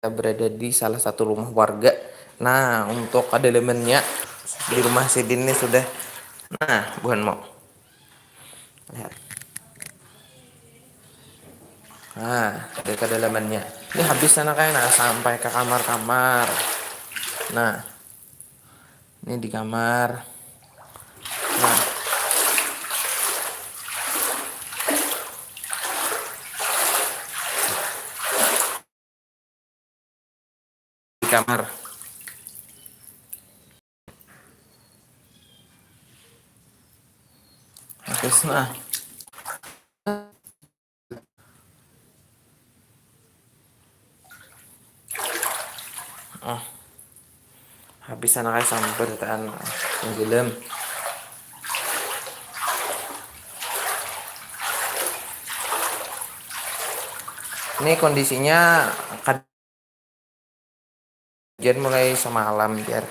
berada di salah satu rumah warga. Nah, untuk kedalamannya di rumah Sidin ini sudah, nah, bukan mau lihat. Nah, dari kedalamannya. Ini habis sana kayak nah sampai ke kamar-kamar. Nah, ini di kamar. Nah, di kamar. Habis nah. Oh, habis sana kayak sampai tekan tenggelam. Ini kondisinya kajian mulai semalam biar.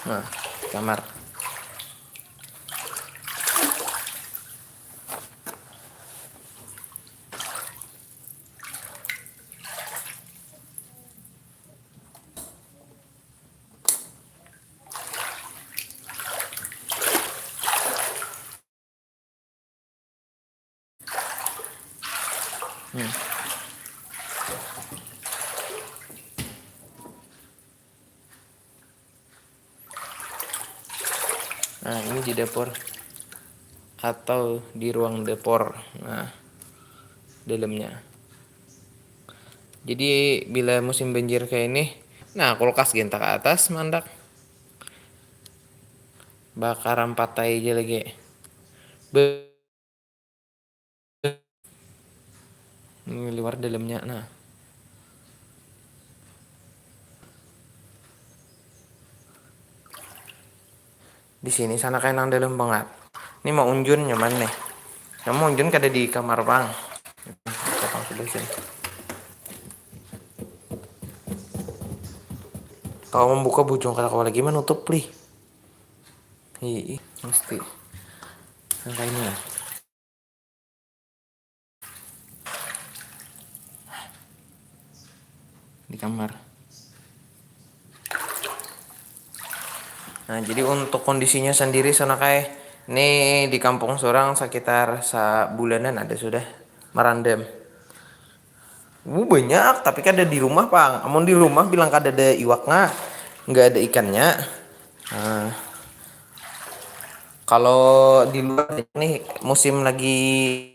Nah, kamar. Nah, ini di dapur atau di ruang dapur. Nah, dalamnya. Jadi bila musim banjir kayak ini, nah kulkas gentak ke atas mandak. Bakaran patai aja lagi. Ini luar dalamnya. Nah, di sini sana kayak nang dalam banget. Ini mau unjun nyaman nih. Kamu unjun kada di kamar bang. Bang sebelah sini. Kalau membuka bujung kalau lagi mana nutup li. Iya, mesti. Angkanya. Di kamar. Nah, jadi untuk kondisinya sendiri sana kayak ini di kampung seorang sekitar sebulanan ada sudah merandam. Banyak, tapi kan ada di rumah, Bang. Amun di rumah bilang kada ada iwak nggak ada ikannya. Nah, kalau di luar nih musim lagi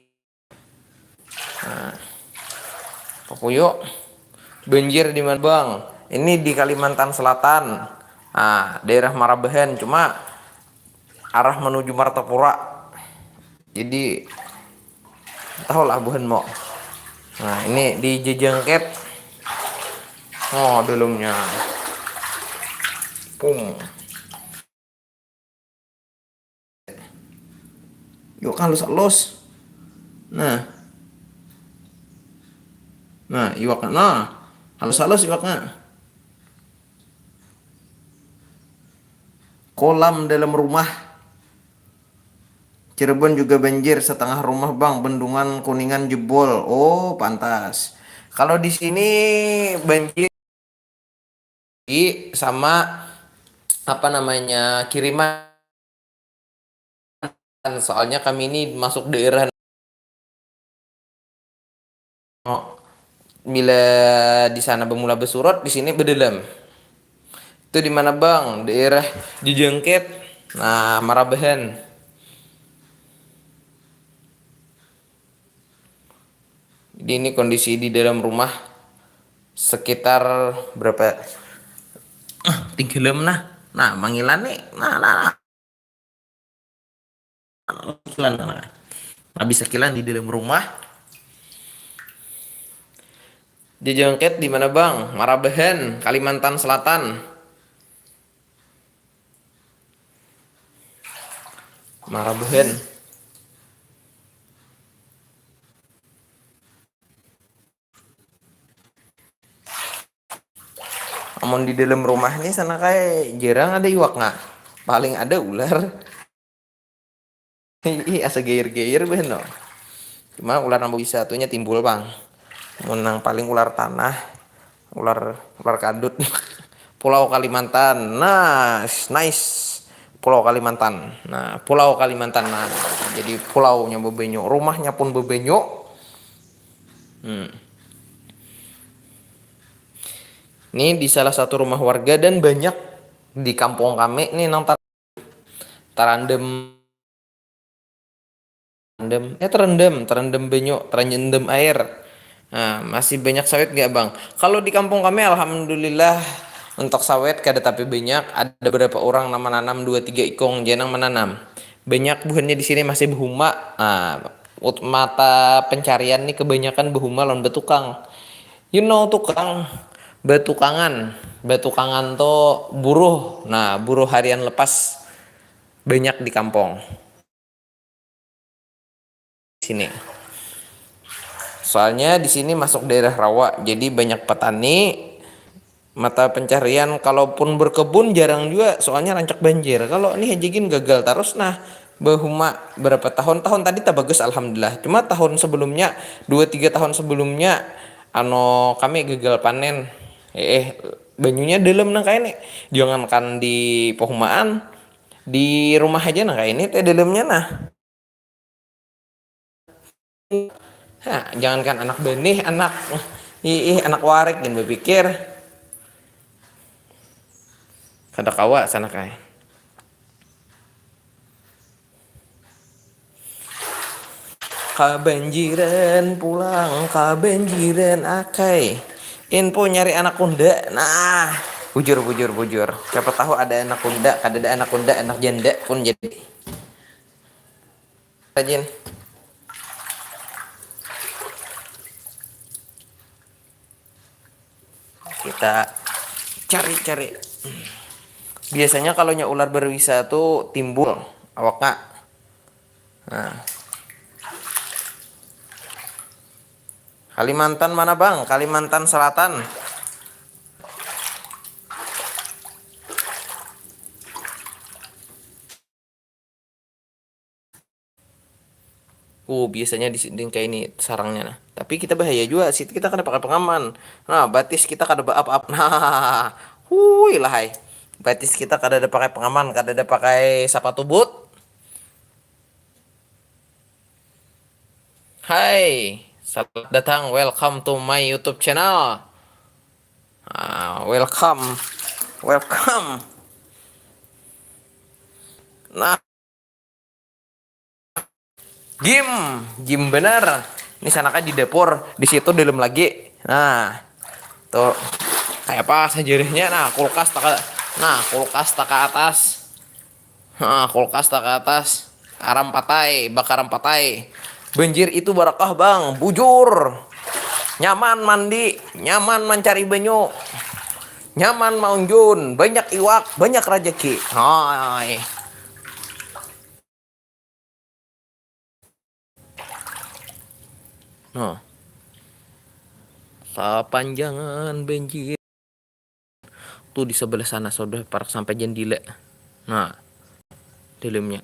Papuyo banjir di mana, Bang? Ini di Kalimantan Selatan. Nah, daerah Marabahan, cuma arah menuju Martapura. Jadi tahu lah buhan mau. Nah, ini di Jejengket. Oh, dalamnya. Pum. Yuk halus-halus. Nah, nah, iwaknya. Nah, halus-halus iwaknya. Kolam dalam rumah. Cirebon juga banjir setengah rumah, Bang. Bendungan Kuningan jebol. Oh, pantas. Kalau di sini banjir sama apa namanya kiriman, soalnya kami ini masuk daerah. Oh, bila di sana bermula bersurut, di sini berdelam. Itu di mana, Bang? Daerah Jejengket. Nah, Marabahan. Jadi ini kondisi di dalam rumah sekitar berapa? Tenggelam nah. Nah, manggilan nih. Nah. Sekilan nah. Habis sekilan di dalam rumah. Jejengket di mana, Bang? Marabahan, Kalimantan Selatan. Marabahan. Amun di dalam rumah ini sana kayak jarang ada iwak nggak? Paling ada ular. Asa geir-geir beh no. Cuma ular nambah bisa satunya timbul bang. Menang paling ular tanah, ular ular kadut. Pulau Kalimantan. Nah, nice. Pulau Kalimantan. Nah, Pulau Kalimantan. Nah, jadi pulaunya bebenyo, rumahnya pun bebenyo. Hmm. Ini di salah satu rumah warga dan banyak di kampung kami nih nang tarandem terendam banyu, terendam air. Nah, masih banyak sawit nggak bang? Kalau di kampung kami, alhamdulillah untuk sawit kada tapi banyak. Ada beberapa orang nama menanam 2 3 ikong jenang menanam. Banyak buahnya di sini masih behuma. Nah, mata pencarian nih kebanyakan behuma lawan betukang. You know tukang, betukangan, betukangan tuh buruh. Nah, buruh harian lepas banyak di kampung sini. Soalnya di sini masuk daerah rawa, jadi banyak petani. Mata pencarian kalaupun berkebun jarang juga, soalnya rancak banjir. Kalau nih hajigin gagal terus nah. Bahuma berapa tahun-tahun tadi tak bagus alhamdulillah. Cuma tahun sebelumnya 2 3 tahun sebelumnya kami gagal panen. Banyunya dalam nang kayak nih. Jangankan di pehumaan, di rumah aja nah kayak ini teh dalamnya nah. Hah, jangankan anak benih, anak warik dan berpikir kada kawa sana kai. Kabanjiran pulang, kabanjiran akai. Info nyari anak kunda. Nah, bujur bujur bujur. Siapa tahu ada anak kunda, kada ada anak kunda, anak janda pun jadi. Rajin. Kita cari-cari. Biasanya kalau ular berbisa tuh timbul awaknya. Nah, Kalimantan mana bang? Kalimantan Selatan. Biasanya di sini kayak ini sarangnya nah. Tapi kita bahaya juga sih. Kita kada pakai pengaman. Nah, batis kita kada apa-apa. Nah, lah hai. Batis kita kada ada pakai pengaman, kada ada pakai sepatu boot. Hai, selamat datang. Welcome to my YouTube channel. Welcome. Welcome. Nah, game bener. Ini sana kan di dapur, di situ dalam lagi. Nah, tuh kayak apa sejarahnya. Kulkas tak ke atas. Kulkas tak ke atas. Aram patai, bakaran patai. Banjir itu barakah bang, bujur. Nyaman mandi, nyaman mencari banyu, nyaman maunjun, banyak iwak, banyak rejeki. Hai. Nah, panjangan banjir. Tuh di sebelah sana sudah parak sampai jendela. Nah, dalamnya.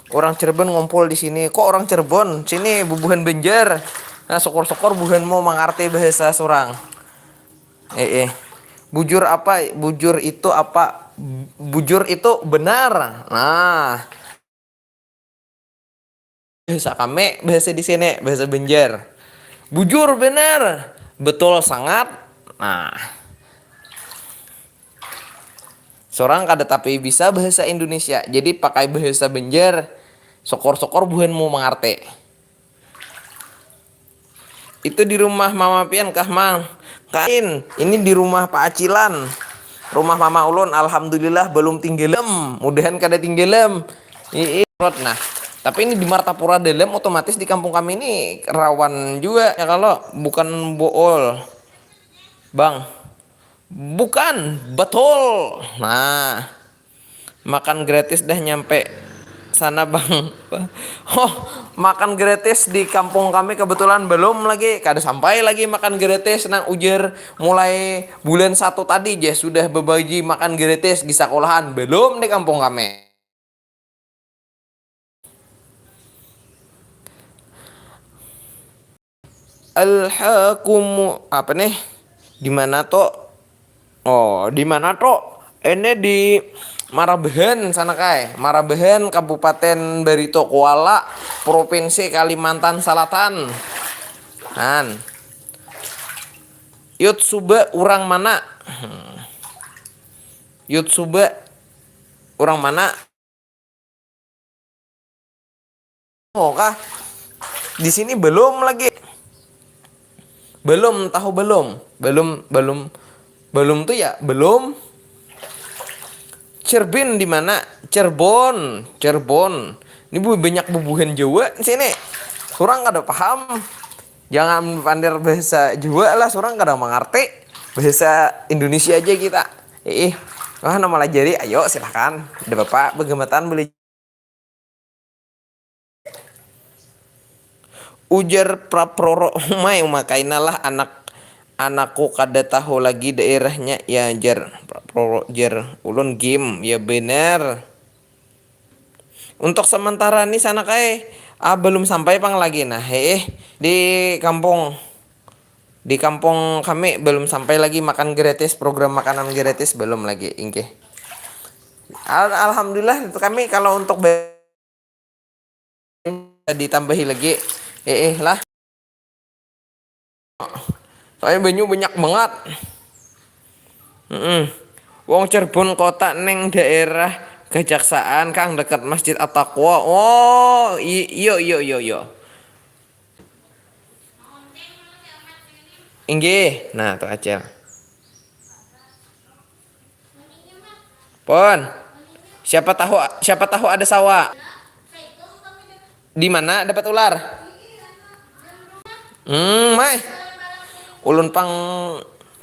Orang Cirebon ngumpul di sini. Kok orang Cirebon? Sini bubuhan Banjar. Nah, sokor-sokor buhan mau mengerti bahasa surang. Bujur apa? Bujur itu apa? Bujur itu benar. Nah, bahasa kami, bahasa di sini, bahasa Banjar. Bujur benar. Betul sangat. Nah, seorang kada tapi bisa bahasa Indonesia. Jadi pakai bahasa Banjar. Sokor-sokor buhan mau mengerti. Itu di rumah Mama Pian kah Mang? Kain, ini di rumah Pak Acilan. Rumah Mama Ulun alhamdulillah belum tinggalem. Mudahan kada tinggalem. Nah, tapi ini di Martapura dalam otomatis di kampung kami ini rawan juga ya kalau bukan bool. Bang, bukan betul. Nah, makan gratis dah nyampe sana bang. Oh, makan gratis di kampung kami kebetulan belum lagi kada sampai lagi makan gratis nang ujar mulai bulan 1 tadi je sudah berbagi makan gratis di sekolahan belum di kampung kami. Alhaakum apa nih? Di mana toh? Oh, di mana toh? Ini di Marabehen sana kai. Marabehen Kabupaten Barito Kuala, Provinsi Kalimantan Selatan. Han. Yut Sube urang mana? Yut Sube urang mana? Oh kah? Di sini belum lagi. Belum tahu belum. Belum tuh ya belum. Cirebon di mana? Cirebon, Cirebon. Ini banyak bubuhan Jawa di sini. Surang kada paham. Jangan pandai bahasa Jawa lah, surang kada mengerti. Bahasa Indonesia aja kita. Wah nama lajari, ayo silahkan. Ada bapak begematan boleh. Ujar praproro umay umakainalah anakku kada tahu lagi daerahnya ya jar praproro jar ulun game ya bener. Untuk sementara nih sana kae belum sampai pang lagi nah di kampung kami belum sampai lagi makan gratis, program makanan gratis belum lagi ingke. Alhamdulillah itu kami kalau untuk ditambahi lagi lah soalnya banyu banyak banget. Wong Cirebon kota neng daerah Kejaksaan Kang dekat Masjid At-Taqwa. Oh, iyo iyo iyo iyo. Inggih. Nah, tuh aja. Pon. Siapa tahu ada sawah. Di mana dapat ular? Mai. Ulun pang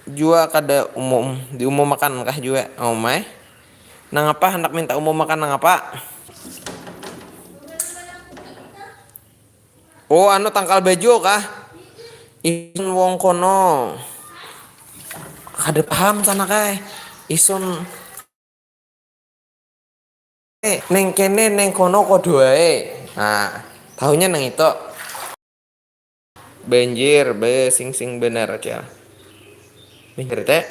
jua kada umum makan kah jua. Oh, mai. Nang apa hendak minta umum makan nang apa? Oh, anu tangkal baju kah? Isun wong kono. Kada paham sana kae. Isun neng kene neng kono kodo wae. Nah, tahunya nang itu. Banjir, sing bener aja. Banjir teh.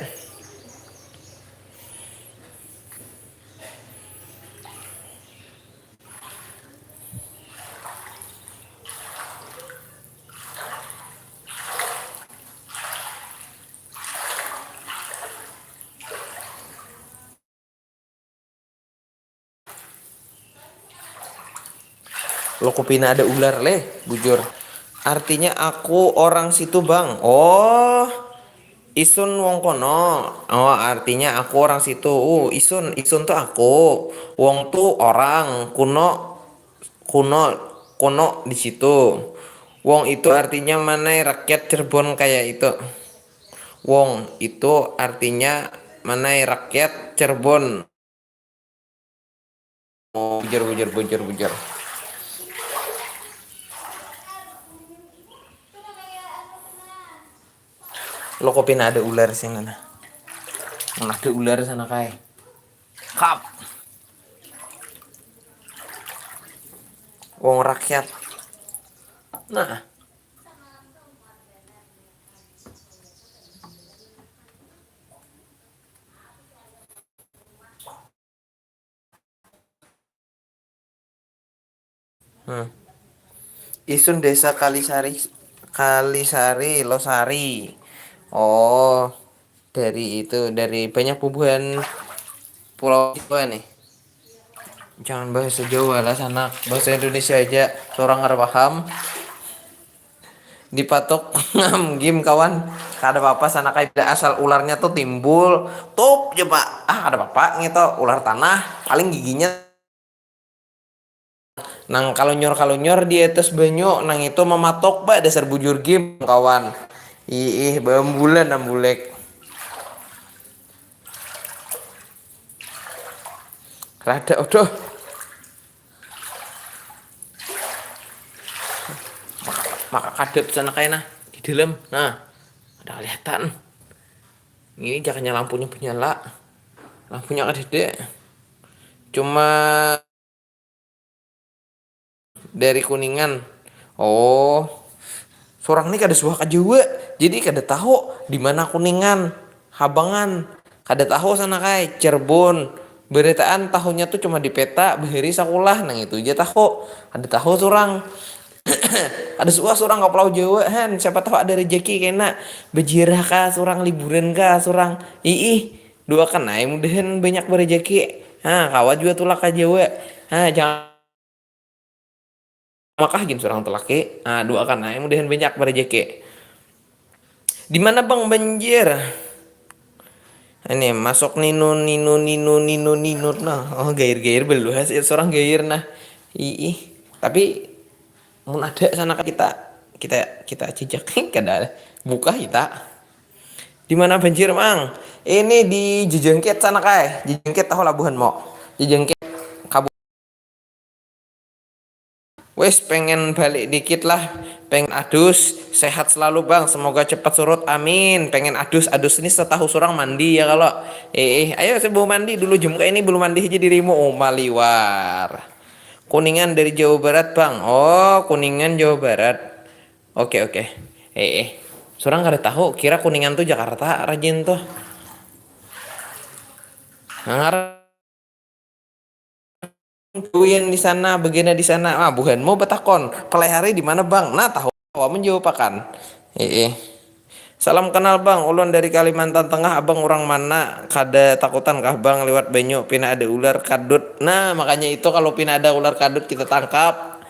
Lo kupina ada ular leh, bujur. Artinya aku orang situ bang. Oh, Isun wong kono. Oh, artinya aku orang situ. Isun tuh aku. Wong tuh orang kuno, kuno, kuno di situ. Wong itu artinya mana rakyat Cirebon kayak itu. Wong itu artinya mana rakyat Cirebon. Oh, bujur bujur bujur bujur. Lo kopi ada ular sih nana. Ada ular sana kai. Kap. Wong rakyat. Nah. Isun Desa Kalisari, Kalisari Losari. Oh, dari banyak bubuhan pulau Jawa nih. Jangan bahasa Jawa lah sana, bahasa Indonesia aja. Seorang nggak paham. Dipatok game kawan. Kada apa-apa sana kayak asal ularnya tuh timbul. Top coba. Ada apa gitu ular tanah. Paling giginya. Nang kalau nyor di atas banyu nang itu mematok pak dasar bujur game kawan. Bambulan ambulek. Rada udah. Maka kadep sana kayak nah di dalam. Nah, ada kelihatan. Ini jangannya lampunya nyala. Lampunya ada. Cuma dari Kuningan. Oh, Sorang nih kada suah ka Jawa, jadi kada tahu di mana Kuningan, Habangan, kada tahu sana kai Cirebon. Beritaan tahunnya tuh cuma di peta bahari sakulah nang itu aja tahu. Kada tahu sorang. Ada suah sorang ke Pulau Jawa han, siapa tahu ada rezeki kena bejirah kah sorang liburan kah sorang. Ih, doakan aja mudahan banyak berezeki. Kawat juga tulak ka Jawa. Jangan makah gin sorang telaki. Doakan aja mudahan banyak berezeki. Di mana Bang banjir? Ini masuk nino nino nino nino nino nah. Oh gair gair beluas ya seorang gair nah. Ih, tapi mun ada sana kita jejak kada buka kita. Di mana banjir Mang? Ini di Jejengket sana kai. Jejengket tahu Labuhan Mo. Jejengket Kabu. Wes pengen balik dikit lah. Pengen adus, sehat selalu Bang. Semoga cepat surut. Amin. Pengen adus ini setahu surang mandi ya kalau. Ayo saya bawa mandi dulu jam kayak ini belum mandi aja dirimu. Oh maliwar. Kuningan dari Jawa Barat Bang. Oh Kuningan Jawa Barat. Oke. Surang kada tahu. Kira Kuningan tuh Jakarta rajin tuh. Ngar yang di sana, bagiannya di sana. Bukan mau betakon. Pelihari di mana Bang? Nah, tahu menjawab kan. Salam kenal Bang, ulun dari Kalimantan Tengah. Abang orang mana? Kada takutan kah Bang lewat banyu pina ada ular kadut. Nah, makanya itu kalau pina ada ular kadut kita tangkap.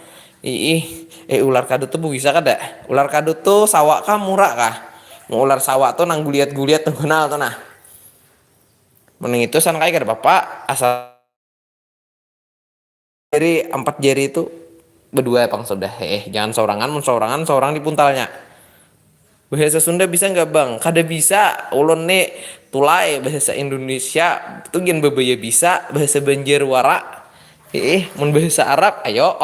Ular kadut tuh bisa kada? Ular kadut tuh sawak kah murah kah? Mau ular sawak tuh nang guliat-guliat tuh kenal tuh nah. Mending itu san kai kada bapak asal jari 4 jari itu berdua Bang sudah. Jangan sorangan seorang di puntalnya. Bahasa Sunda bisa nggak Bang? Kada bisa. Ulun nih tulai bahasa Indonesia itu gen bebaya bisa, bahasa Banjarwara. Mun bahasa Arab ayo.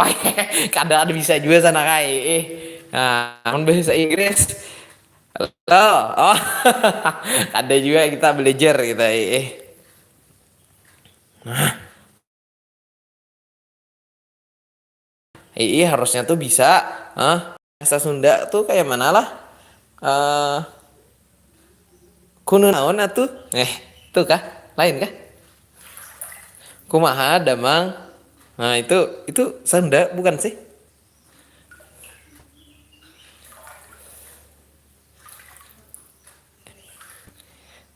Kada ada bisa juga sana kai. Mun bahasa Inggris halo. Oh. Ada juga kita belajar kita. Harusnya tuh bisa. Bahasa Sunda tuh kayak mana lah? Kuno naon atuh? Tuh kah? Lain kah? Kumaha damang? Nah, itu Sunda bukan sih?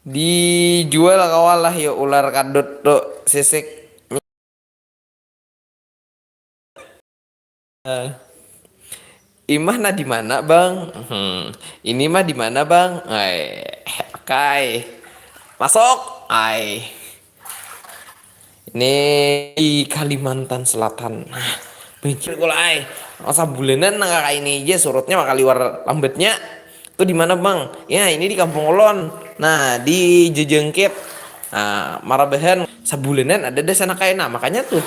Dijual kawalah ya ular kadut tuh sisik. Imah nah di mana Bang? Ini mah di mana Bang? Kai. Masuk. Ini di Kalimantan Selatan. Banjir kula masa bulanan nang kayak ini aja surutnya maka liwar lambatnya. Itu di mana Bang? Ya, ini di Kampung Olon. Nah, di Jejengket. Marabahan sabulanan ada deh sana kayak nah makanya tuh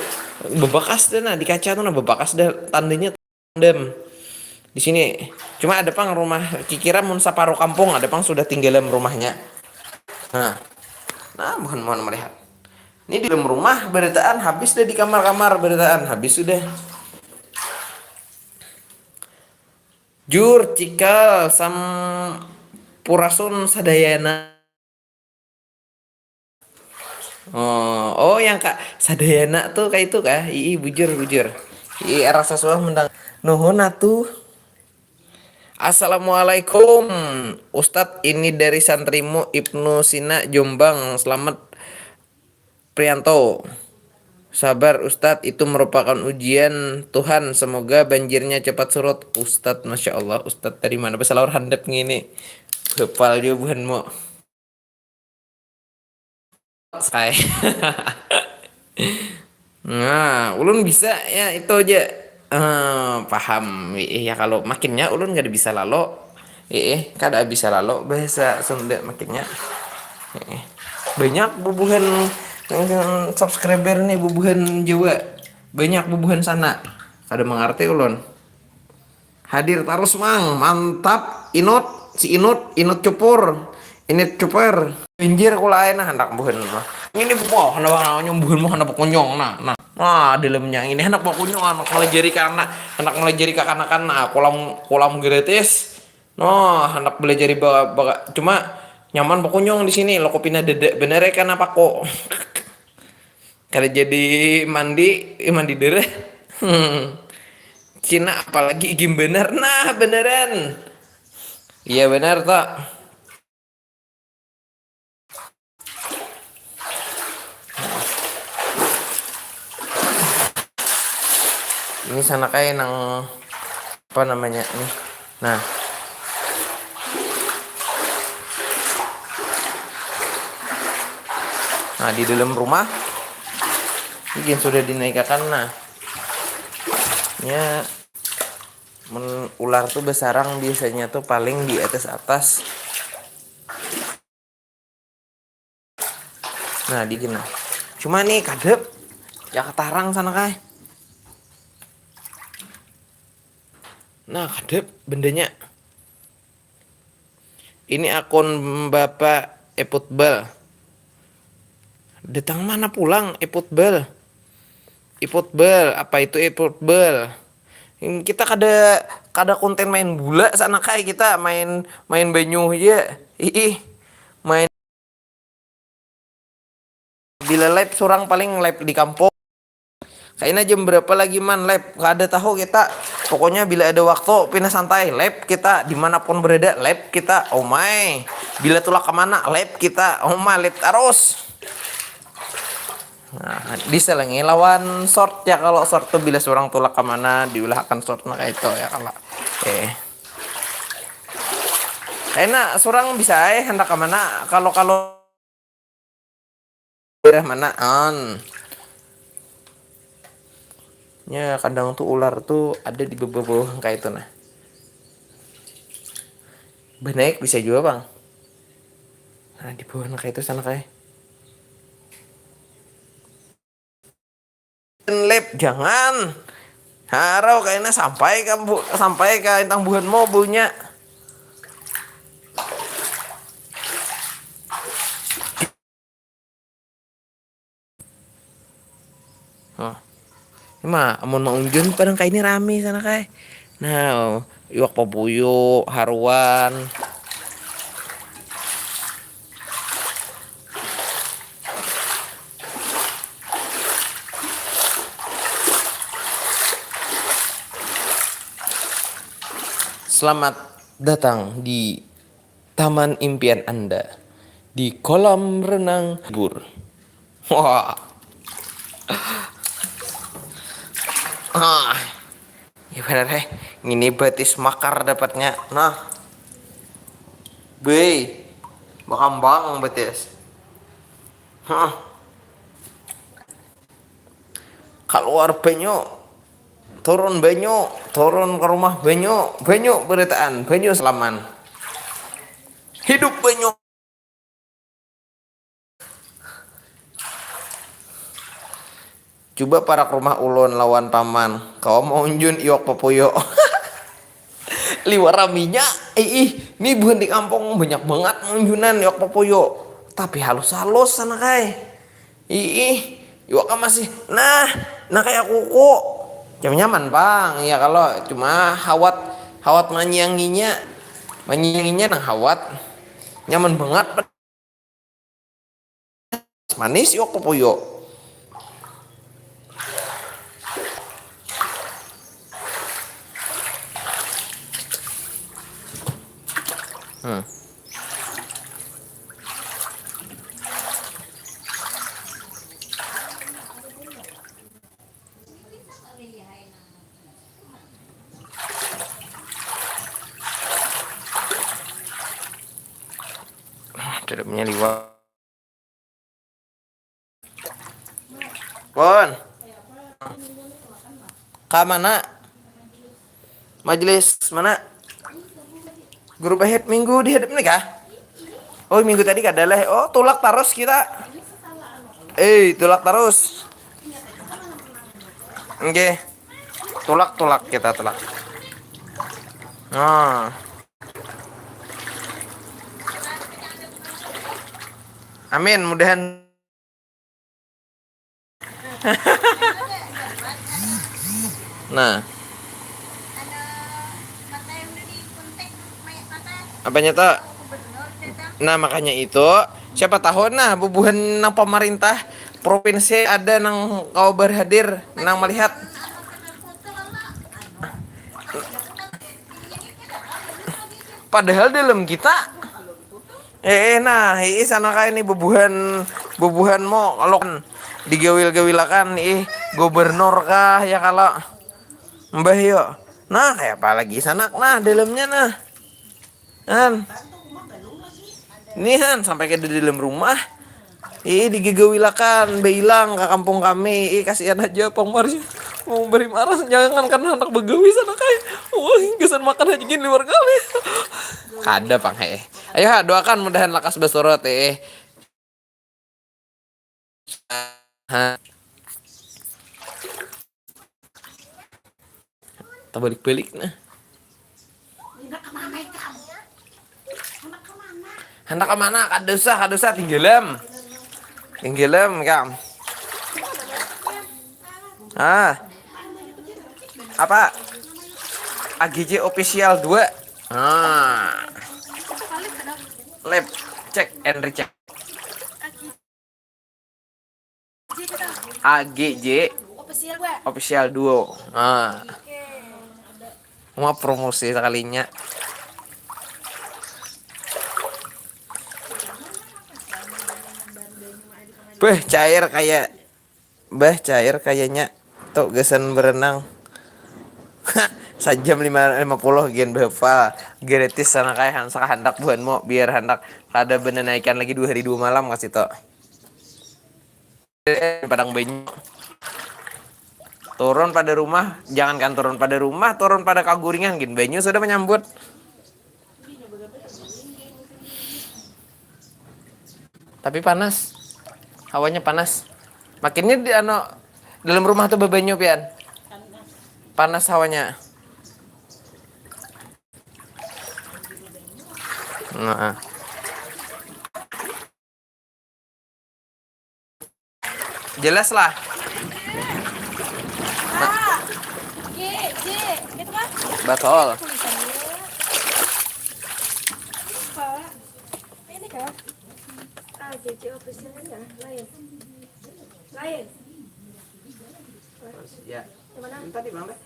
bebekas deh nah di kaca tuh nah bebekas deh tandanya tandem. Di sini cuma ada pang rumah kikira mun separuh kampung ada pang sudah tinggal dalam rumahnya. Mohon melihat ini di dalam rumah beritaan habis deh di kamar-kamar beritaan habis sudah jur cikal sampurasun sadayana. Yang Kak sadayana tuh kayak itu kah? Bujur rasa suah mendang nuhun atuh. Assalamualaikum Ustadz, ini dari santrimu Ibnu Sina Jombang. Selamat Prianto. Sabar Ustadz, itu merupakan ujian Tuhan. Semoga banjirnya cepat surut. Ustadz, Masya Allah. Ustadz dari mana? Besalawar handap ngini. Kepal jawabanmu. Say. Nah, ulun bisa ya itu aja. Paham ya kalau makinnya ulun gak bisa lalo kada bisa lalo bahasa Sunda makinnya banyak bubuhan subscriber nih bubuhan Jawa banyak bubuhan sana kada mengerti ulun hadir terus Mang mantap Inut cupur pinggir kula nah hendak buhan ini buah hendak nyumbuhan mah hendak konyong nah dalamnya ini hendak kunyong anak melajari karena anak melajari kekanakan kolam gratis No, hendak belajar di cuma nyaman pokoknya di sini lo kopi dedek bener ya kan apa kok. Kalau jadi mandi, mandi dere. Hmm. Cina apalagi game bener. Nah, beneran. Iya benar tak. Ini sana kayak nang apa namanya nih. Nah, nah di dalam rumah ini sudah dinaikkan. Nah, ya ular tuh bersarang biasanya tuh paling di atas atas. Nah, di gini. Cuma nih kadep ya ketarang sana kayak. Nah, kadep bendanya. Ini akun Bapak Eputbal. Datang mana pulang Eputbal? Eputbal, apa itu Eputbal? Kita kada kada konten main bola sana kayak kita main main banyu ya. Ih, main bila live surang paling live di kampung. Kayaknya jam berapa lagi man live? Gak ada tahu kita. Pokoknya bila ada waktu pindah santai live kita dimanapun berada live kita. Oh my. Bila tulak kemana live kita. Oh my live terus. Nah, diselengi lawan short ya kalau short tuh bila seorang tulak kemana diulahkan short nah kayak itu ya kalau. Enak seorang bisa hendak kemana kalau kalau daerah mana on. Ya kadang tuh ular tuh ada di bawah kayak itu nah. Benek bisa juga bang. Nah di bawah kayak itu sana kayak. Lab jangan. Harau kayaknya sampai ke intang buhan mau bunya. Oh. Ini mah amun mau unjun padang kayak ini rame sana kayak. Nah, iwak papuyo, haruan. Selamat datang di Taman Impian Anda di kolam renang bur. Wah. Ah. Ya benar ini batis makar dapatnya. Nah. Bey. Bakambang batis. Hah. Keluar banyu. Turun ke rumah banyu beritaan, banyu selaman. Hidup banyu. Coba para ke rumah ulun lawan paman. Kau mau unjun iwak papuyo. Liwar raminya. Ini bukan di kampung banyak banget unjunan iwak papuyo. Tapi halus-halus sana kai. Iwak masih. Nah kayak kuku. Jam nyaman bang. Ya kalau cuma hawat manyanginya nang hawat. Nyaman banget. Manis iwak papuyo. Dedapnya liwat. Pon. Ka mana? Majelis mana? Guru bahit minggu di hadap nih kah? Oh minggu tadi kadalah. Oh tulak terus kita. Tulak terus. Oke. Tulak kita tulak. Nah. Amin mudahan. Nah. Apanya tuh? Nah makanya itu siapa tahu nah bubuhan nang pemerintah provinsi ada nang kau berhadir nang melihat padahal dalam kita nah sana kayak ini bubuhan mau kalau kan digawil-gawilakan gubernur kah ya kalau mbah yo nah kayak apa lagi sana nah dalamnya nah kan ini kan sampai ke di dalam rumah digegawilakan bilang ke kampung kami kasihan aja Pang Marsya mau beri marah jangan karena anak begawi sana kayak wah gesan makan aja gini luar kali ada Pang ayo doakan mudahan lakas besurut terbalik-balik nah hendak kemana kadosa tinggalem kam apa AGJ official 2 lab cek and recheck AGJ official 2 mau promosi sekalinya cair kayaknya tuh gesan berenang sajam 50 gen behafal gratis sana kayak hendak buat mau biar hendak ada bener naikkan lagi 2 hari 2 malam kasih tok Padang Banyu turun pada rumah jangankan turun pada kaguringan gin Banyu sudah menyambut tapi panas hawanya panas makinnya di dalam rumah tuh bebanyu pian panas hawanya nah jelas lah betul ini kan AGJ officialnya lain ya mana tadi bang deh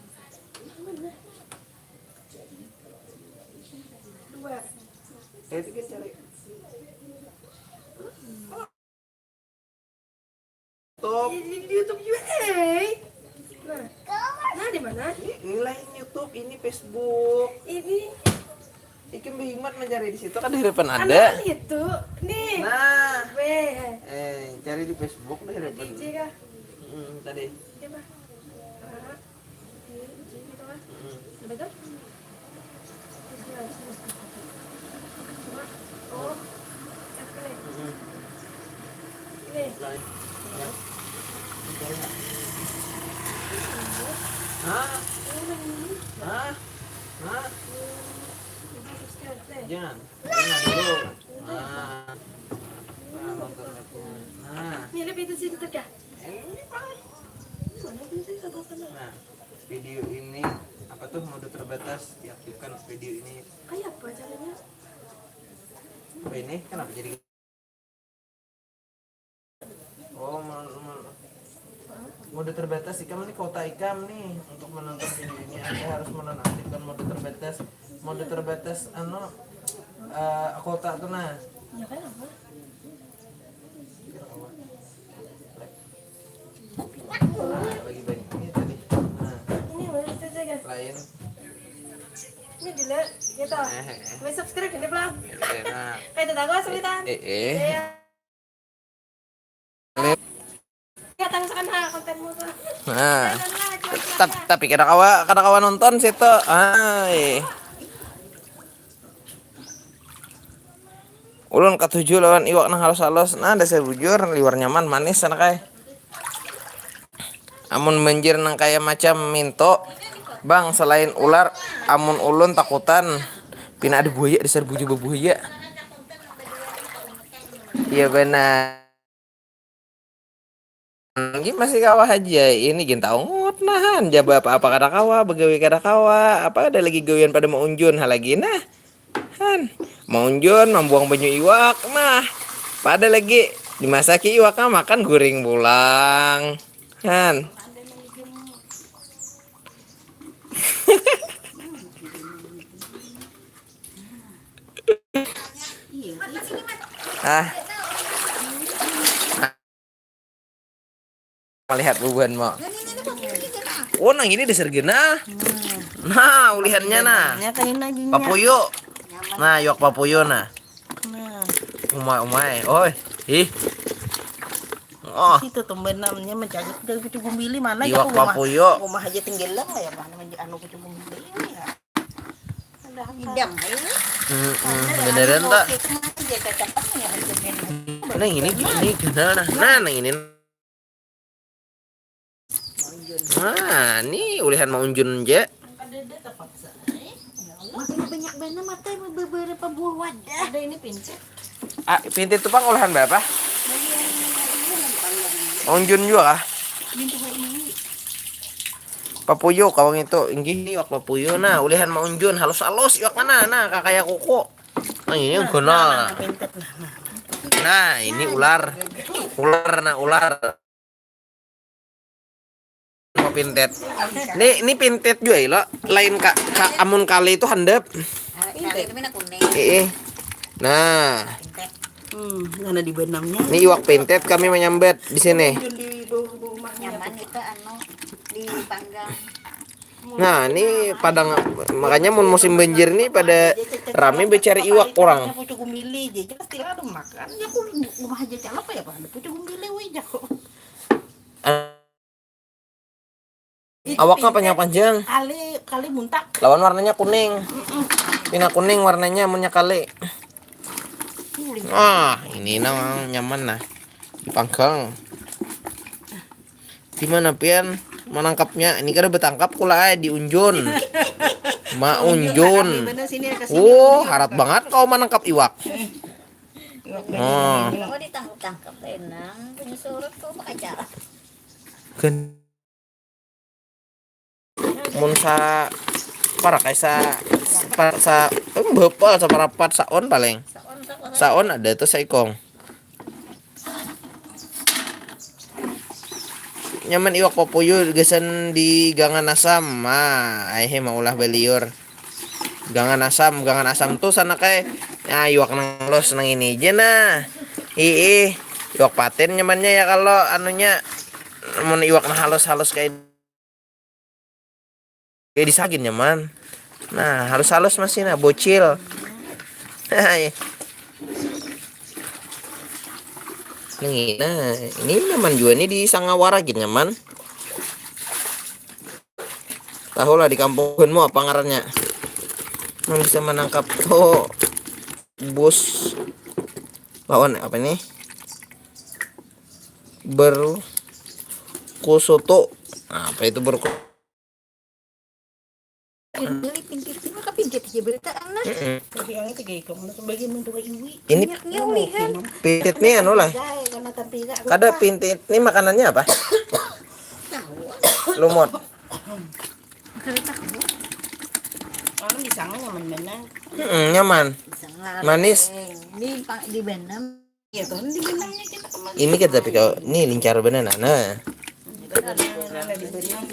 dua itu kita cari di YouTube juga nah di mana ini lain YouTube ini Facebook ini Ikem Bihmat mencari di situ kan di depan ada itu nih nah B cari di Facebook di depan AGJ kah tadi coba AGJ gitu kan betul oh ini jangan dulu ini lebih itu sih terdah nah video ini apa tuh mode terbatas diaktifkan video ini kayak apa caranya apa ini kenapa jadi mode terbatas ikam ini kota ikam nih untuk menonton video ini Anda harus menonaktifkan mode terbatas kota tuh nah ya kan apa lagi banyak ini tadi ini mana saja lain ini dilihat gitu mau subscribe ini belum nah kayak tetangga sulitan ya tangsakan kontenmu tuh nah tapi kada kawa nonton situ ulun ketujuh lawan iwak nang halus-halus nah dasar bujur liwar nyaman manis sana kayak amun banjir nang kayak macam minto bang selain ular amun ulun takutan pina ada buaya dasar bujur buaya iya benar ini masih kawah aja ini gin taungut nahan jaba apa kada kawa begawi kada kawa apa ada lagi gawian pada mau unjun hal lagi nah han Maunjun membuang banyu iwak mah pada lagi dimasaki iwaknya makan guring pulang kan. Ah, melihat bubuhan mau. Oh, nang ini disergena. Nah, ulihannya nah. Papuyo. Nah, yok papuyo nah. Umai. Oi. Ih. Oh, Itu tumben namanya mencari dari pucuk gumbili mana ya iwak papuyo. rumah aja tinggalan lah ya mana anu pucuk gumbili ya. Ada hidang ya. Beneran tak? Itu mah aja cacatnya ya. Nah, ini gana nah. Nah, nang ini. Nah, ini ulihan maunjun je. Makin banyak benar mata beberapa buah wadah. Ada ini pincet. Ah, pintit itu pang olahan berapa? Maunjun juga kah? Papuyo kawang itu inggih iwak papuyo nah ulihan maunjun halus-halus iwak mana nah kakaya kuku. Nah ini guna. Nah ini ular nah ular mau pintet. Ini pintet juga lo lain kak amun kali itu handap. Nah Ngana di benangnya. ini iwak pintet kami menyambet di sini. Nyaman itu anu dipanggang. Nah ini padang makanya mun musim banjir nih pada rame becari iwak orang. Pucuk gumbili je pasti ada makan. Ya aku rumah aja calap ya Pak. Pucuk gumbili we jago. Awaknya panjang-panjang. Kali muntak. Lawan warnanya kuning. Pina kuning warnanya amunnya kali. Ah, ini nah nyaman nah. Dipanggang. Gimana pian menangkapnya? Ini kada betangkap kula di unjun. Maunjun. Oh, harap banget kau menangkap iwak. Oh. Kalau ditangkap enak, punya surut kok acara. Gen. Mun sa para kaisa sa bepel sa parapat saon paling. Saon ada tuh saikong. Nyaman iwak papuyo gesan di gangan asam. Aihe maulah beliur. Gangan asam tuh sana kayak iwak nang los nang ini aja nah. Iwak paten nyamannya ya kalau anunya mun iwak nang halus-halus kayak disagin nyaman. Nah, halus-halus masih nah bocil. Nah, ini nyaman juga nih di Sangawara gitu nyaman. Tahu lah di kampungmu apa ngarannya? Yang bisa menangkap tuh bus lawan apa ini? Berkusoto. Apa itu berkusoto? Beli pinggir cuma kapinjat aja berita anak. Tapi yang itu kayak kamu sebagian mentua iwi. Ini Ulihan. pintit nih anu lah. Kada pintit nih makanannya apa? Lumut. Orang bisa nyaman benang. Nyaman. Manis. Di benam. Ya tuh di benangnya kita kemarin. Ini kan tapi kau ini lincar bener nah. Di benang.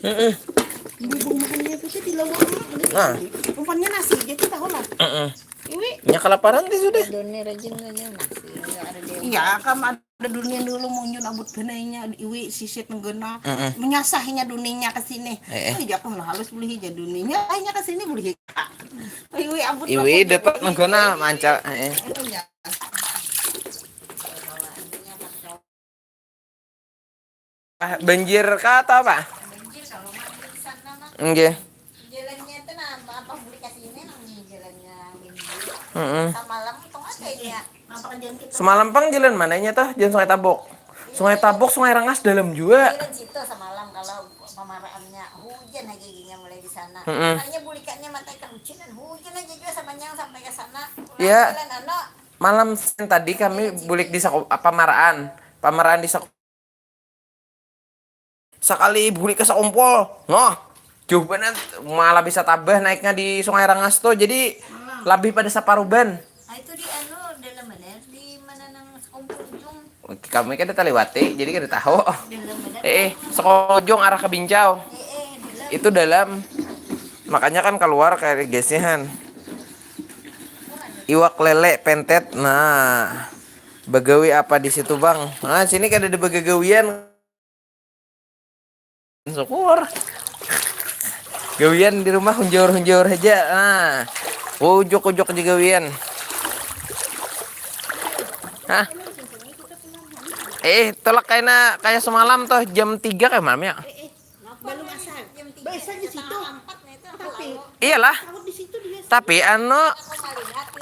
Ibu makannya itu di lawang. Nah, Umpannya nasi jadi tahu lah. Iwi. nya kelaparan sih sudah. Doni rajin aja masih enggak ada dia. Iya, kan ada dunia dulu mau nyun abut benainya iwi sisit nenggena. Menyasahinya duninya ke sini. Oh iya pun halus beli hija duninya. Akhirnya ke sini beli hija. Iwi abut. Iwi dapat menggona manca. Banjir kah atau apa? Banjir kalau mah di sana mah Nggih. jalannya itu nah apa beli kasih ini nang jalannya banjir. Heeh. Samalam itu ada ya. Apa kerjaan kita? Semalam pang jalan mananya tuh? Jalan Sungai Tabok. Sungai Tabok, Sungai Rengas dalam juga. Jalan situ samalam kalau pemaraannya hujan aja giginya mulai di sana. Mm-mm. Makanya bulikannya mata kehujanan hujan aja juga samanya sampai ke sana. Iya. Jalan ano Malam tadi kami bulik di Pamaraan. Pamaraan di sekali buli ke saompol. Noh, jauh banget malah bisa tabah naiknya di Sungai Rangas tuh. Jadi lebih pada Saparuban. Ah, itu di dalam mana? Di mana nang Kompor Ujung? Kami kan udah lewati, jadi kita tahu. Dalam mana? Sekojong arah ke Bincau. Dalam. Itu dalam. Makanya kan keluar kayak gesihan. Iwak lele pentet. Nah, begawi apa di situ, Bang? Nah, sini kan ada begagawian. Syukur. Gawian di rumah hunjur-hunjur aja. Nah, ujuk-ujuk di gawian. Hah? Tolak kayak semalam tuh jam 3 kayak malam ya. Belum asal. Biasa di situ. Tapi Iyalah. takut di situ dia.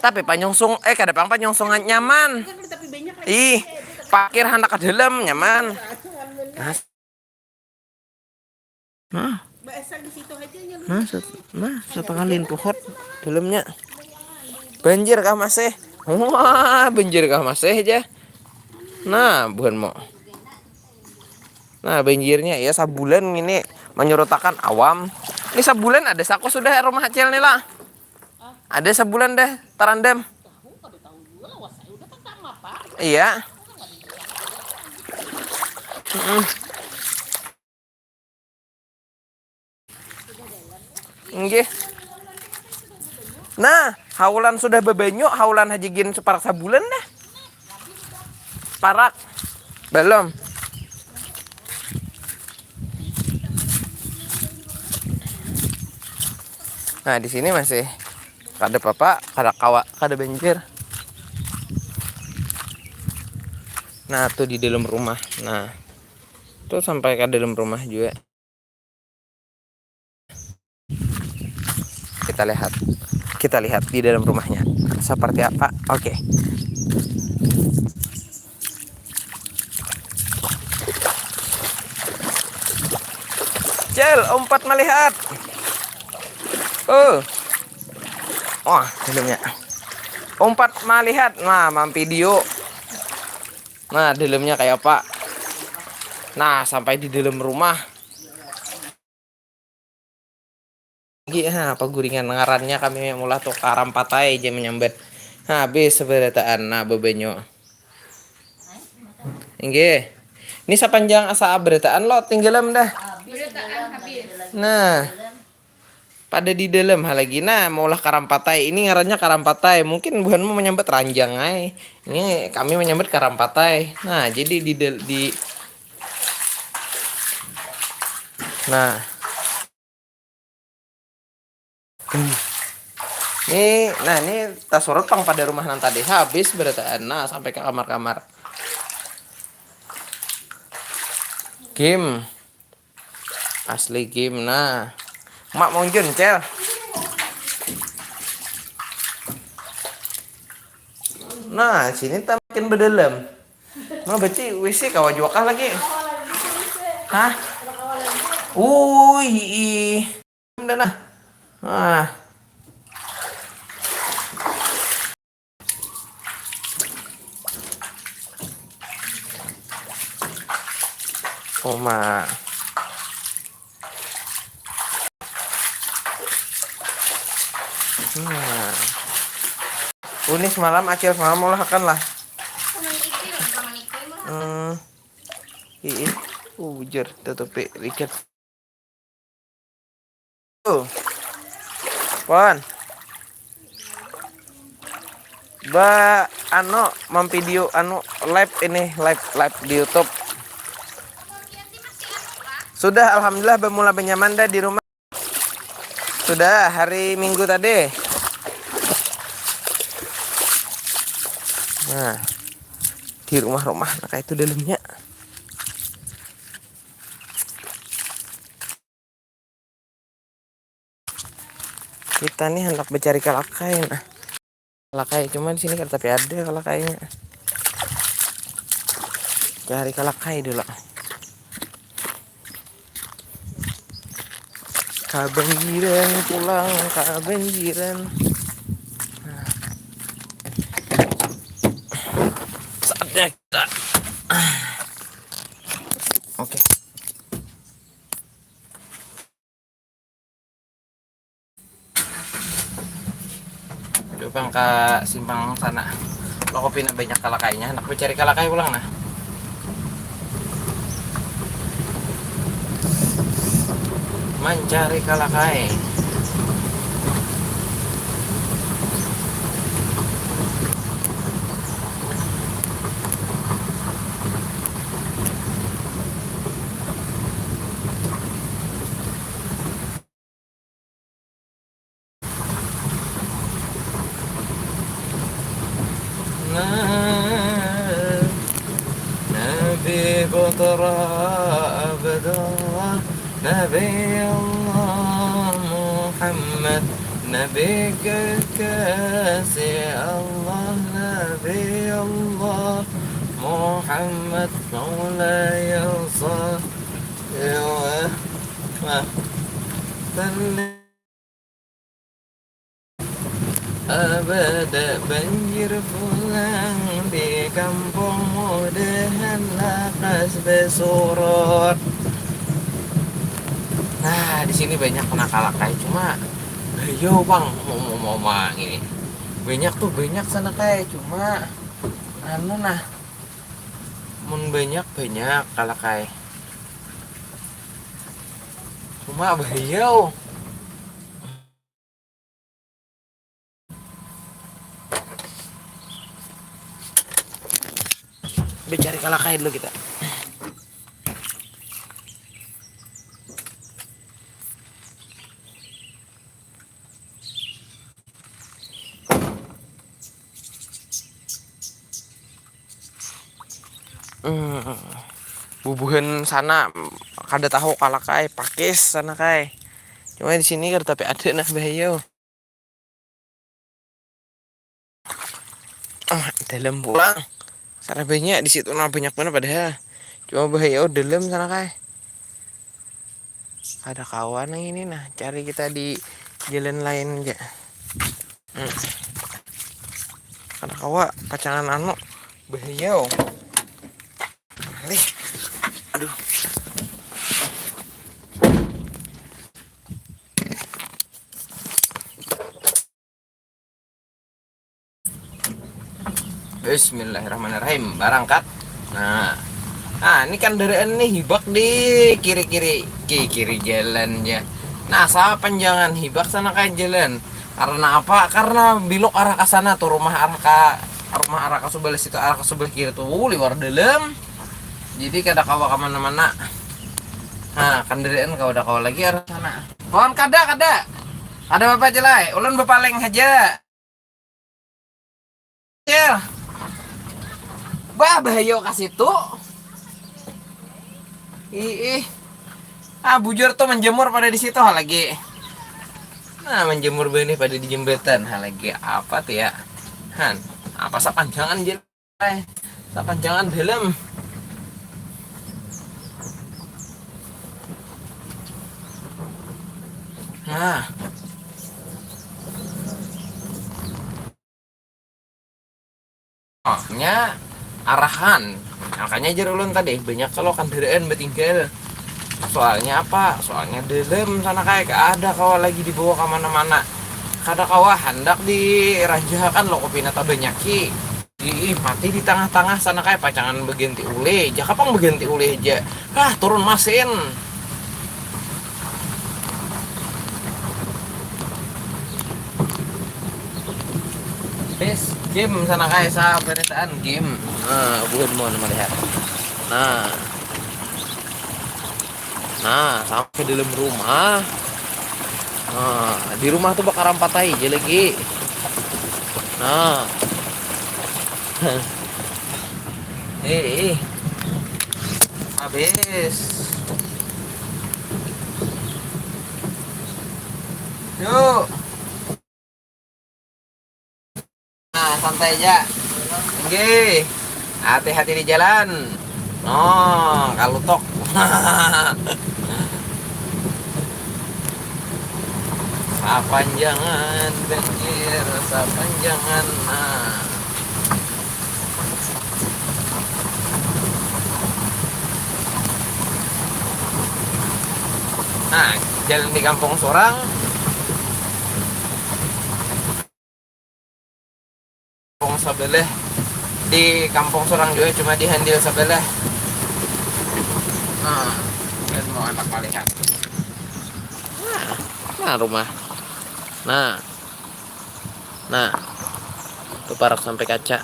Tapi panyongsung kada pang panyongsongan nyaman. Tapi banyak lagi. Ih, parkir hendak ke dalam nyaman. Biasa di situ aja nya. Setengahin pohon dalamnya. Banjir kah masih? Wah, banjir kah masih aja. Nah, bukan mau. Nah, banjirnya ya sabulan ini menyurutakan awam. Ini sabulan ada saku sudah rumah Acel nih lah. Ada sebulan deh terendam. Iya. Nggih. Nah, haulan sudah bebanyu, haulan hajigin separak sabulan dah. Parak. Belum. Nah, di sini masih kada apa-apa, kada kawa, kada banjir. Nah, tuh di dalam rumah. Nah, tuh sampai ke dalam rumah juga. Kita lihat di dalam rumahnya seperti apa. Oke. Cel, umpat melihat. Wah, dalamnya. Umpat melihat. Nah, video. Nah, dalamnya kayak apa? Nah, sampai di dalam rumah. Apa guringan ngarannya kami mulai tuh karam patai aja menyambet. Habis seberataan nah bebenyo. Inggih. Ini sepanjang asa berataan lo tinggalam dah. Nah, pada di dalam hal lagi nah maulah karam patai. Ini ngarannya karam patai. Mungkin bukan mau menyambet ranjang ay. Ini kami menyambet karam patai. Nah, jadi nah, ini tas surut pang pada rumah nan tadi habis berataan. Nah, sampai ke kamar-kamar. Game. Asli game. Nah, mak mau jun cel. Nah, sini makin berdalam. Nah, berarti WC kawa juakah lagi? Hah? Udah nah. Ah. Oma. Ini semalam Acil semalam mau lahkan lah. Ujar tutupi wicket. Pon. Memvideo live di YouTube. Sudah alhamdulillah bermula benyaman dah di rumah. Sudah hari Minggu tadi. Nah, di rumah-rumah nah kayak itu dalamnya. Kita nih hendak mencari kalakai. Nah, kalakai cuman di sini kan tapi ada kalakainya. Cari kalakai dulu. Kabanjiran pulang kabanjiran. Nah. Saatnya kita. Oke. yang ke simpang sana. Lo kopi na banyak kalakainya. Nak cari kalakai ulang nah. Mencari kalakai. نبي بطرة عبد الله نبي الله محمد نبي كاسي الله نبي الله محمد مولاي صل وسلم Abada banjir pulang di kampung mudahan lakas besurut. Nah di sini banyak kena kalakai cuma, yo bang mau ini banyak tuh banyak sana kayak cuma, anu nah, mun banyak kalakai, cuma bahaya. Cari kalakai dulu kita. Bubuhan sana kada tahu kalakai pakis sana kai. Cuma di sini kada tapi ada nah bahaya. Dalam pulang. Sana banyak di situ nah banyak mana padahal. Cuma bahaya dalam sana kai. Ada kawan yang ini nah cari kita di jalan lain aja. Ada kawan pacangan anu bahaya. Aduh. Bismillahirrahmanirrahim. Berangkat. Nah, ini kan dereen nih hibak di kiri jalan ya. Nah, sama panjangan hibak sana kayak jalan. Karena apa? Karena belok arah ke sana tuh rumah arah ke sebelah situ arah ke sebelah kiri tuh liwar dalam. Jadi kada kawa kemana-mana. Nah, kan dereen kau udah kawa lagi arah sana. Pohon kada. Ada bapak jelai. Ulun bepaleng aja. Ya. Bah bahaya kasih tuh. Bujur tuh menjemur pada di situ hal lagi. Nah, menjemur benih pada di jembatan hal lagi apa tuh ya? Han, apa sapanjangan jelai? Sapanjangan dalam. Nah. Nya arahan makanya aja ulun tadi banyak kalau kendaraan bertinggal soalnya apa soalnya dalam sana kayak ada kawa lagi dibawa kemana-mana kada kawa hendak diranjakan lo kopi nata banyak mati di tengah-tengah sana kayak pacangan berganti ule jakapang berganti ule aja turun mesin game sana kayak sa beritaan game bukan mau melihat nah sampai dalam rumah di rumah tuh bakar patai aja lagi habis yuk santai aja. Oke. Hati-hati di jalan. Kalau tok. Sapanjangan banjir, sapanjangan. Nah, jalan di kampung Sorang sebelah di kampung Surang juga cuma di handle sebelah. Nah, dan mau anak melihat. Nah rumah. Nah, tuh parak sampai kaca.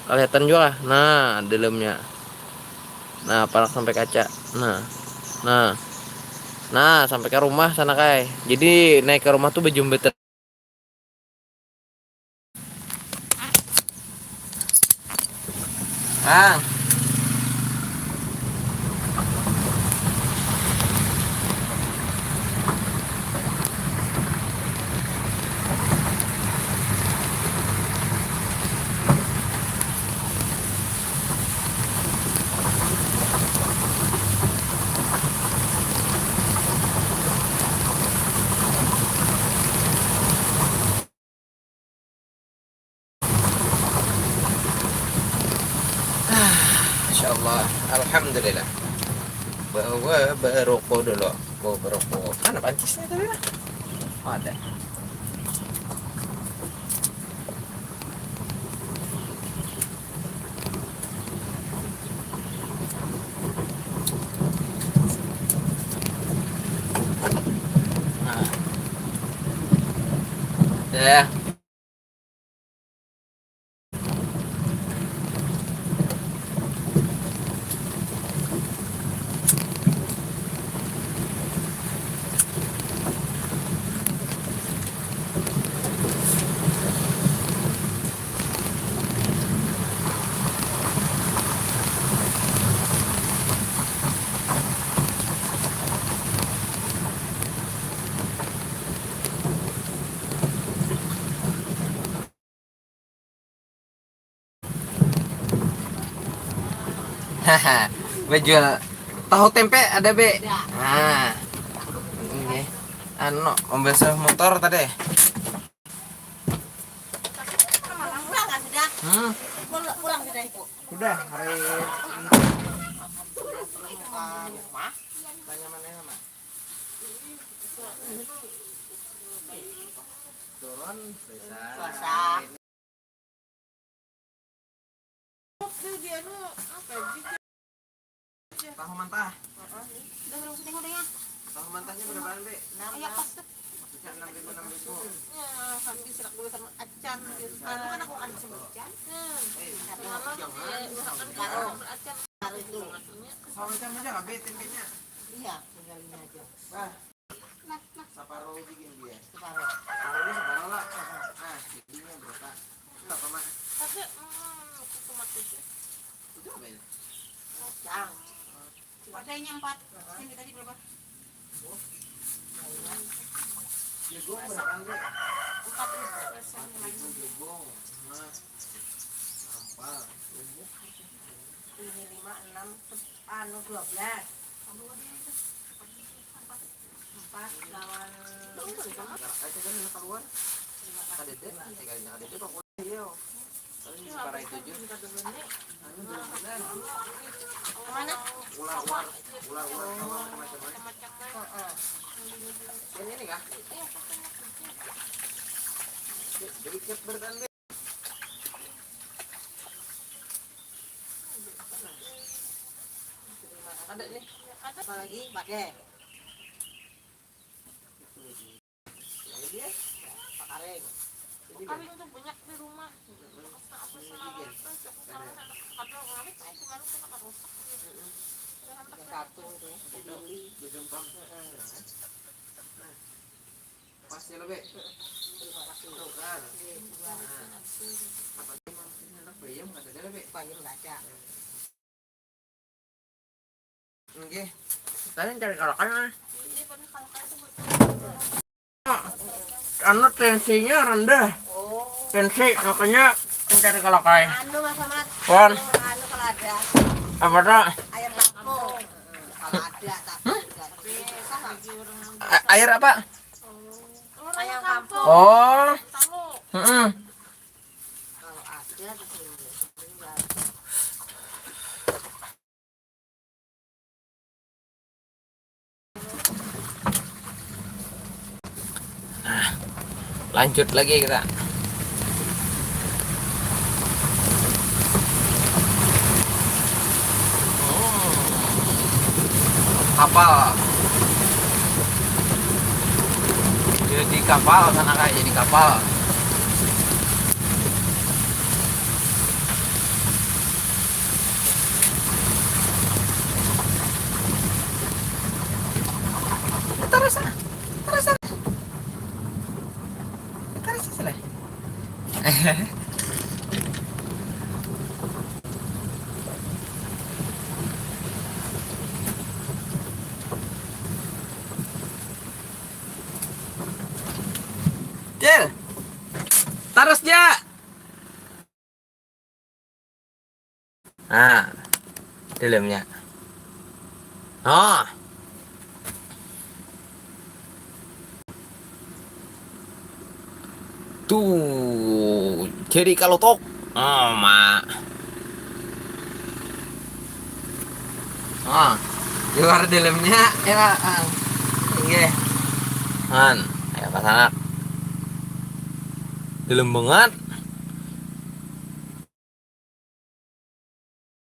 Kelihatan juga. Nah, dalamnya. Nah, parak sampai kaca. Nah, sampai ke rumah sana kai. Jadi naik ke rumah tuh bejumbetan. Ah. Masya Allah, alhamdulillah. Bawa berokok dulu, bawa berokok. Mana pancisnya tadi lah? Oh, ada. Nah, ya. Haha, bejual tahu tempe ada be. Nah, ini anu membasuh motor tadi. Pulang kan sudah? Hmm, Pulang sudah ibu. udah hari tanya mana sama turun selesai. Tahu mentah. Tahu mentahnya berapaan, Be? Ayah pas tuh. 6.000 6.000. Habis serak dulu sama acan. Sekarang kan aku ada sama acan. Baru itu. Sama macam aja enggak, Be, tempenya. Iya, tinggalin aja. Bah. Separuh bikin dia. Separuh. Separuhnya separuh lah. Nah, jadinya berapa? Berapa, Mak? Tapi tomat itu. Itu apa ini? Kacang. Wadahnya 4. Ini tadi berapa? Jagung berapaan, Be? 4.000. Jagung. Nah. Ampal. Ini 5, 6, 12. 4 lawan Aja kan nak keluar. Ada deh, tinggalin ada deh kok. Iya. Ini separah itu aja. Anu benar. kemana? Ular macam-macam. Ini kah? Jadi cat berdan, Be. Ada nih. Apa lagi? Pakai. Yang ini ya. Pak Karing. Kami tuh banyak di rumah. Apa sama terus aku sekarang kadang ngamit saya kemarin tuh akan rusak. Yang satu itu ya. Dibeli. Gempang. Pas ya, Be. Terima kasih. Tuh kan. Apa sih anak bayam kata dia, Be? Banyak nggak ada. Oke. Kalian cari kalakan. Jadi pada kalau kayak itu Anu tensinya rendah. Tensi makanya mencari kalakai. Anu Mas Ahmad. Kon, Anu kalau ada apa dah? ayam kampung. Kalau ada tapi Air apa? ayam kampung. Oh. tahu Heeh. Kalau ada di sini. Lanjut lagi kita. kapal. Jadi kapal sana kayak jadi kapal. Taruh sana. Taruh sana. Taruh sana. Jel. Taruh ya. Nah, dalamnya. Oh. Tuh, jadi kalau tok, oh mak, oh, luar dalamnya, ya, oke, kan, ayo pasangan, dalam banget,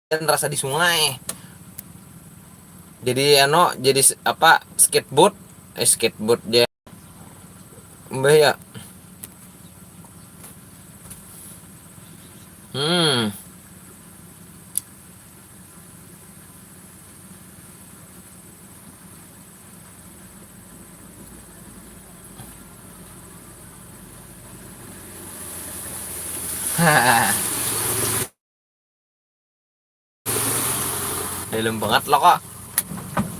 dan rasa di sungai, jadi jadi apa, skateboard ya, mbah ya. Hmm. Dalam banget loh kok.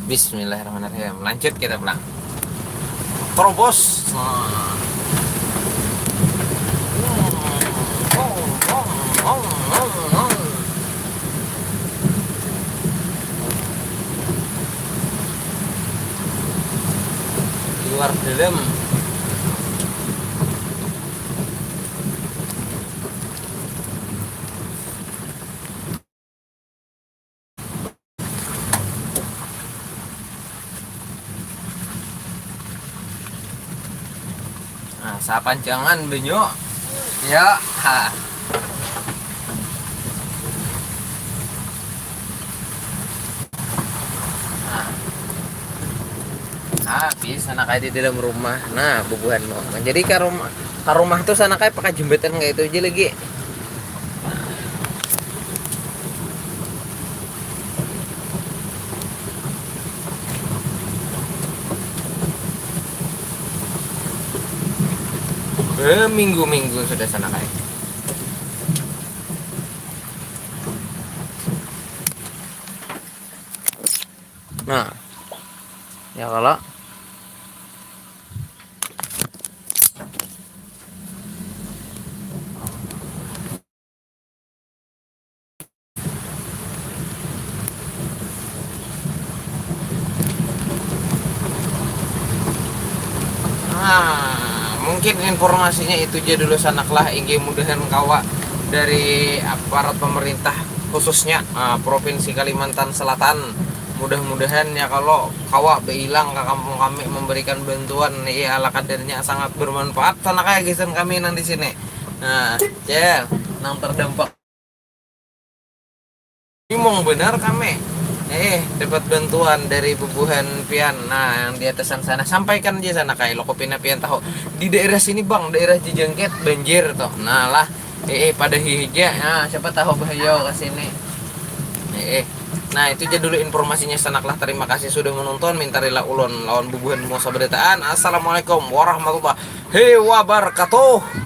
Bismillahirrahmanirrahim. Lanjut kita pulang. Terobos. Luar dalam. Nah, sapanjangan benyo. Ya, ha. Habis anak kayak di dalam rumah. Nah, bubuhan lo. Jadi ke rumah tuh sana kayak pakai jembatan kayak itu aja lagi. Minggu-minggu sudah sana kayak. Nah, ya kalau mungkin informasinya itu aja dulu sanaklah ingin mudahan kawa dari aparat pemerintah khususnya Provinsi Kalimantan Selatan, mudah-mudahan ya kalau kawa behilang ke kampung kami memberikan bantuan ya ala kadarnya sangat bermanfaat sana kayak gisan kami nanti sini. Nah, ya nang terdampak ngomong benar kami dapat bantuan dari bubuhan pian. Nah, yang di atasan sana sampaikan aja sana kayak loko pian tahu di daerah sini bang, daerah Cijengket banjir toh. Nah lah pada hija, nah siapa tahu bahaya ke sini. Nah itu aja dulu informasinya sanaklah. Terima kasih sudah menonton. Minta rela ulon lawan bubuhan mau sabarataan. Assalamualaikum warahmatullahi wabarakatuh.